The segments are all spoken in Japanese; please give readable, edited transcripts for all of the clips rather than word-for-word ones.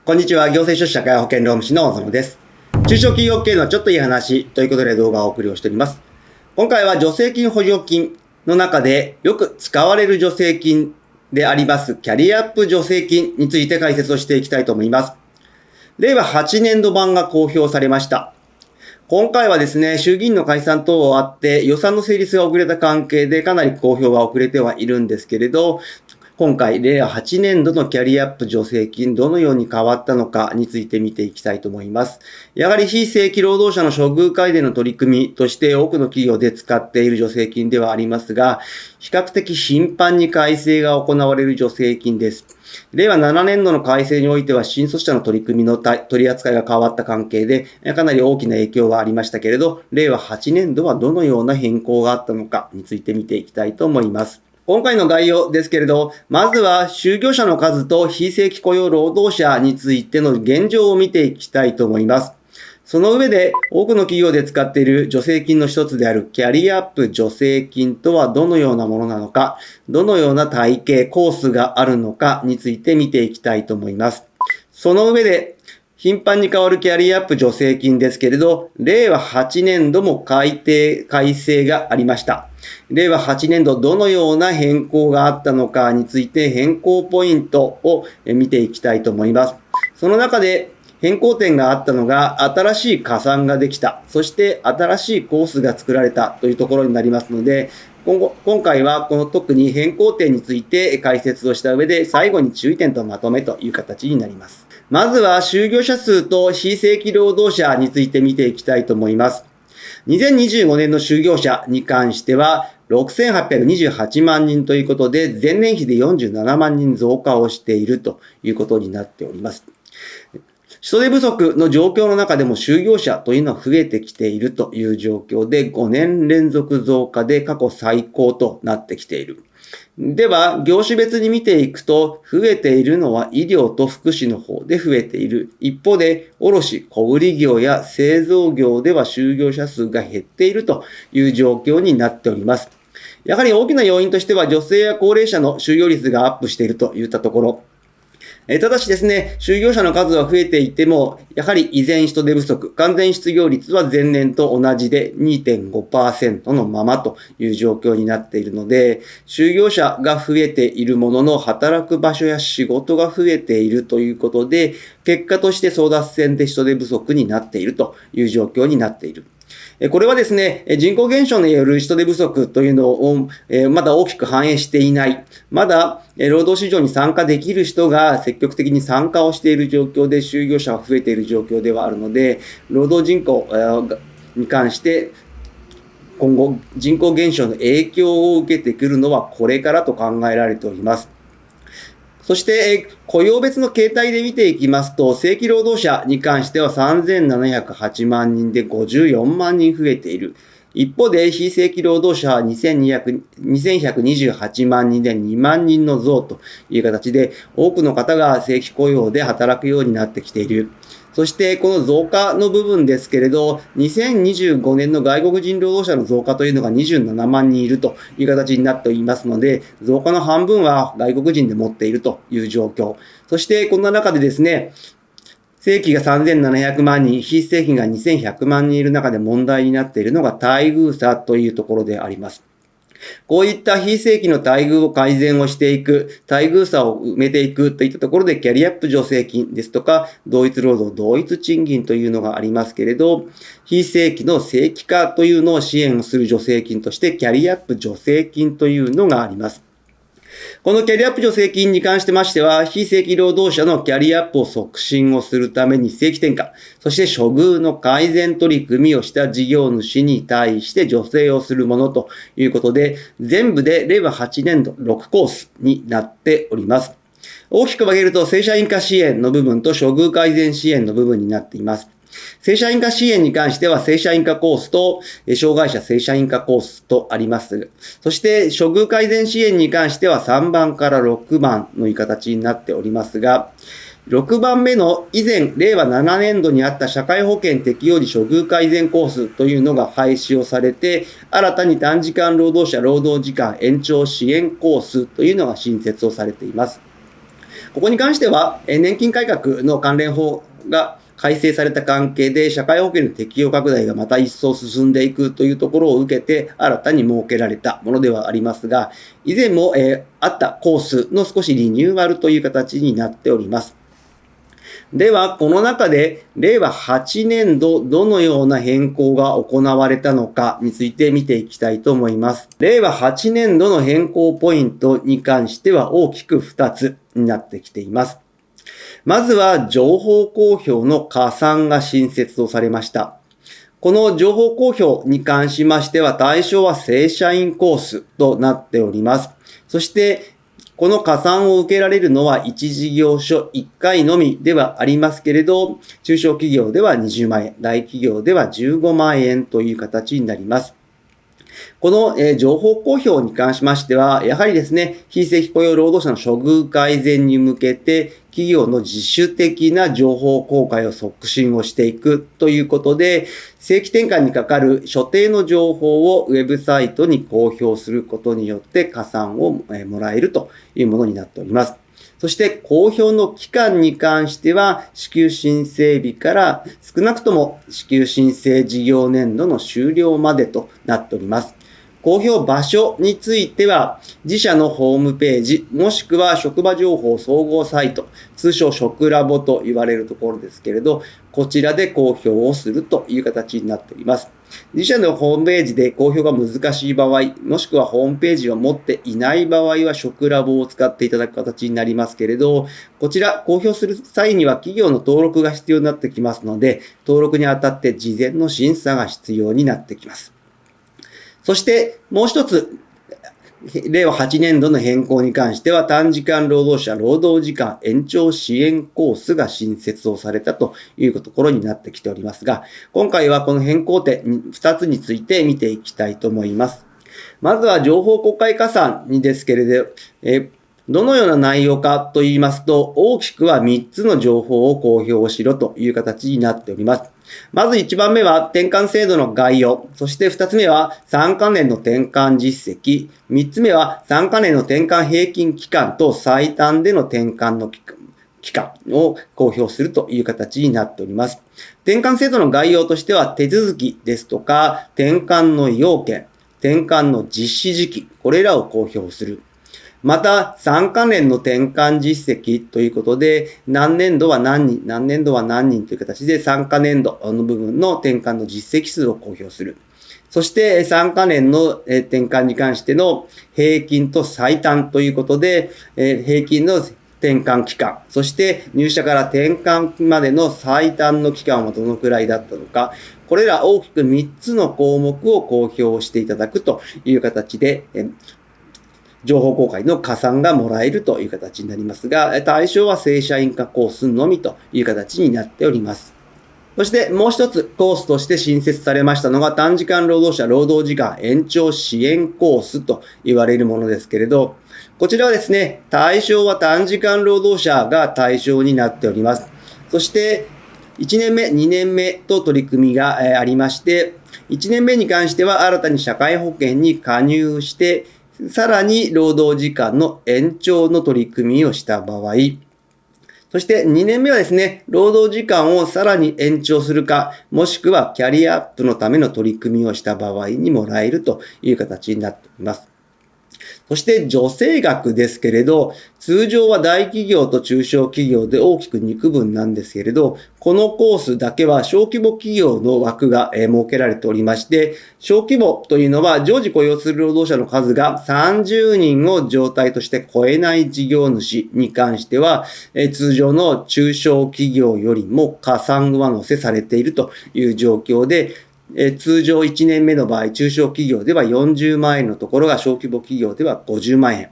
こんにちは。行政書士社会保険労務士の小園です。中小企業系のちょっといい話ということで動画をお送りをしております。今回は助成金補助金の中でよく使われる助成金でありますキャリアアップ助成金について解説をしていきたいと思います。令和8年度版が公表されました。今回はですね、衆議院の解散等あって予算の成立が遅れた関係でかなり公表が遅れてはいるんですけれど、今回、令和8年度のキャリアアップ助成金、どのように変わったのかについて見ていきたいと思います。やはり非正規労働者の処遇改善の取り組みとして多くの企業で使っている助成金ではありますが、比較的頻繁に改正が行われる助成金です。令和7年度の改正においては新卒者の取り組みの取り扱いが変わった関係でかなり大きな影響がありましたけれど、令和8年度はどのような変更があったのかについて見ていきたいと思います。今回の概要ですけれど、まずは就業者の数と非正規雇用労働者についての現状を見ていきたいと思います。その上で多くの企業で使っている助成金の一つであるキャリアアップ助成金とはどのようなものなのか、どのような体系、コースがあるのかについて見ていきたいと思います。その上で頻繁に変わるキャリアアップ助成金ですけれど、令和8年度も改正がありました。令和8年度どのような変更があったのかについて変更ポイントを見ていきたいと思います。その中で変更点があったのが新しい加算ができた、そして新しいコースが作られたというところになりますので、今回はこの特に変更点について解説をした上で最後に注意点とまとめという形になります。まずは就業者数と非正規労働者について見ていきたいと思います。2025年の就業者に関しては6828万人ということで前年比で47万人増加をしているということになっております。人手不足の状況の中でも就業者というのは増えてきているという状況で5年連続増加で過去最高となってきている。では、業種別に見ていくと、増えているのは医療と福祉の方で増えている。一方で、卸、小売業や製造業では就業者数が減っているという状況になっております。やはり大きな要因としては、女性や高齢者の就業率がアップしているといったところ。ただしですね、就業者の数は増えていても、やはり依然人手不足、完全失業率は前年と同じで 2.5% のままという状況になっているので、就業者が増えているものの働く場所や仕事が増えているということで、結果として争奪戦で人手不足になっているという状況になっている。これはですね、人口減少による人手不足というのをまだ大きく反映していない。まだ労働市場に参加できる人が積極的に参加をしている状況で就業者が増えている状況ではあるので、労働人口に関して今後人口減少の影響を受けてくるのはこれからと考えられております。そして、雇用別の形態で見ていきますと、正規労働者に関しては3708万人で54万人増えている。一方で、非正規労働者は2128万人で2万人の増という形で、多くの方が正規雇用で働くようになってきている。そしてこの増加の部分ですけれど、2025年の外国人労働者の増加というのが27万人いるという形になっていますので、増加の半分は外国人で持っているという状況。そしてこんな中でですね、正規が3700万人、非正規が2100万人いる中で問題になっているのが待遇差というところであります。こういった非正規の待遇を改善をしていく、待遇差を埋めていくといったところでキャリアアップ助成金ですとか、同一労働同一賃金というのがありますけれど、非正規の正規化というのを支援する助成金としてキャリアアップ助成金というのがあります。このキャリアアップ助成金に関してましては、非正規労働者のキャリアアップを促進をするために正規転換、そして処遇の改善取り組みをした事業主に対して助成をするものということで、全部で令和8年度6コースになっております。大きく分けると正社員化支援の部分と処遇改善支援の部分になっています。正社員化支援に関しては正社員化コースと障害者正社員化コースとあります。そして処遇改善支援に関しては3番から6番の形になっておりますが、6番目の以前令和7年度にあった社会保険適用時処遇改善コースというのが廃止をされて、新たに短時間労働者労働時間延長支援コースというのが新設をされています。ここに関しては、年金改革の関連法が改正された関係で、社会保険の適用拡大がまた一層進んでいくというところを受けて、新たに設けられたものではありますが、以前も、あったコースの少しリニューアルという形になっております。では、この中で、令和8年度、どのような変更が行われたのかについて見ていきたいと思います。令和8年度の変更ポイントに関しては大きく2つになってきています。まずは、情報公表の加算が新設をされました。この情報公表に関しましては、対象は正社員コースとなっております。そして、この加算を受けられるのは1事業所1回のみではありますけれど、中小企業では20万円、大企業では15万円という形になります。この情報公表に関しましては、やはりですね、非正規雇用労働者の処遇改善に向けて、企業の自主的な情報公開を促進をしていくということで、正規転換にかかる所定の情報をウェブサイトに公表することによって加算をもらえるというものになっております。そして公表の期間に関しては、支給申請日から少なくとも支給申請事業年度の終了までとなっております。公表場所については、自社のホームページ、もしくは職場情報総合サイト、通称職ラボと言われるところですけれど、こちらで公表をするという形になっております。自社のホームページで公表が難しい場合、もしくはホームページを持っていない場合は、職ラボを使っていただく形になりますけれど、こちら公表する際には企業の登録が必要になってきますので、登録にあたって事前の審査が必要になってきます。そしてもう一つ、令和8年度の変更に関しては、短時間労働者労働時間延長支援コースが新設をされたというところになってきておりますが、今回はこの変更点2つについて見ていきたいと思います。まずは情報公開加算にですけれど、どのような内容かと言いますと、大きくは3つの情報を公表しろという形になっております。まず1番目は転換制度の概要、そして2つ目は3カ年の転換実績、3つ目は3カ年の転換平均期間と最短での転換の期間を公表するという形になっております。転換制度の概要としては手続きですとか、転換の要件、転換の実施時期、これらを公表する。また、3カ年の転換実績ということで、何年度は何人、何年度は何人という形で3カ年度の部分の転換の実績数を公表する。そして3カ年の転換に関しての平均と最短ということで、平均の転換期間、そして入社から転換までの最短の期間はどのくらいだったのか、これら大きく3つの項目を公表していただくという形で、情報公開の加算がもらえるという形になりますが、対象は正社員化コースのみという形になっております。そしてもう一つコースとして新設されましたのが短時間労働者労働時間延長支援コースと言われるものですけれど、こちらはですね、対象は短時間労働者が対象になっております。そして1年目、2年目と取り組みがありまして、1年目に関しては新たに社会保険に加入して、さらに労働時間の延長の取り組みをした場合、そして2年目はですね、労働時間をさらに延長するか、もしくはキャリアアップのための取り組みをした場合にもらえるという形になっています。そして助成額ですけれど、通常は大企業と中小企業で大きく2区分なんですけれど、このコースだけは小規模企業の枠が設けられておりまして、小規模というのは常時雇用する労働者の数が30人を常態として超えない事業主に関しては、通常の中小企業よりも加算上乗せされているという状況で、通常1年目の場合、中小企業では40万円のところが小規模企業では50万円。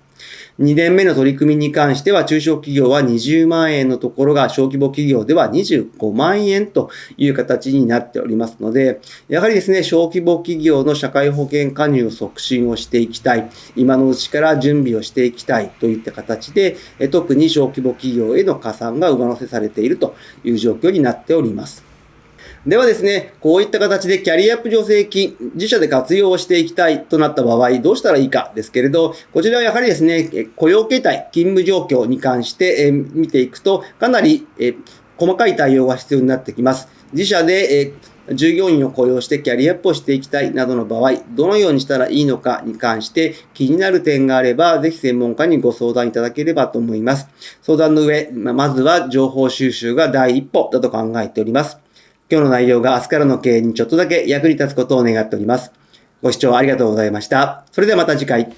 2年目の取り組みに関しては中小企業は20万円のところが小規模企業では25万円という形になっておりますので、やはりですね、小規模企業の社会保険加入を促進をしていきたい。今のうちから準備をしていきたいといった形で、特に小規模企業への加算が上乗せされているという状況になっております。ではですね、こういった形でキャリアアップ助成金、自社で活用していきたいとなった場合、どうしたらいいかですけれど、こちらはやはりですね、雇用形態、勤務状況に関して見ていくと、かなり細かい対応が必要になってきます。自社で従業員を雇用してキャリアアップをしていきたいなどの場合、どのようにしたらいいのかに関して気になる点があれば、ぜひ専門家にご相談いただければと思います。相談の上、まずは情報収集が第一歩だと考えております。今日の内容が明日からの経営にちょっとだけ役に立つことを願っております。ご視聴ありがとうございました。それではまた次回。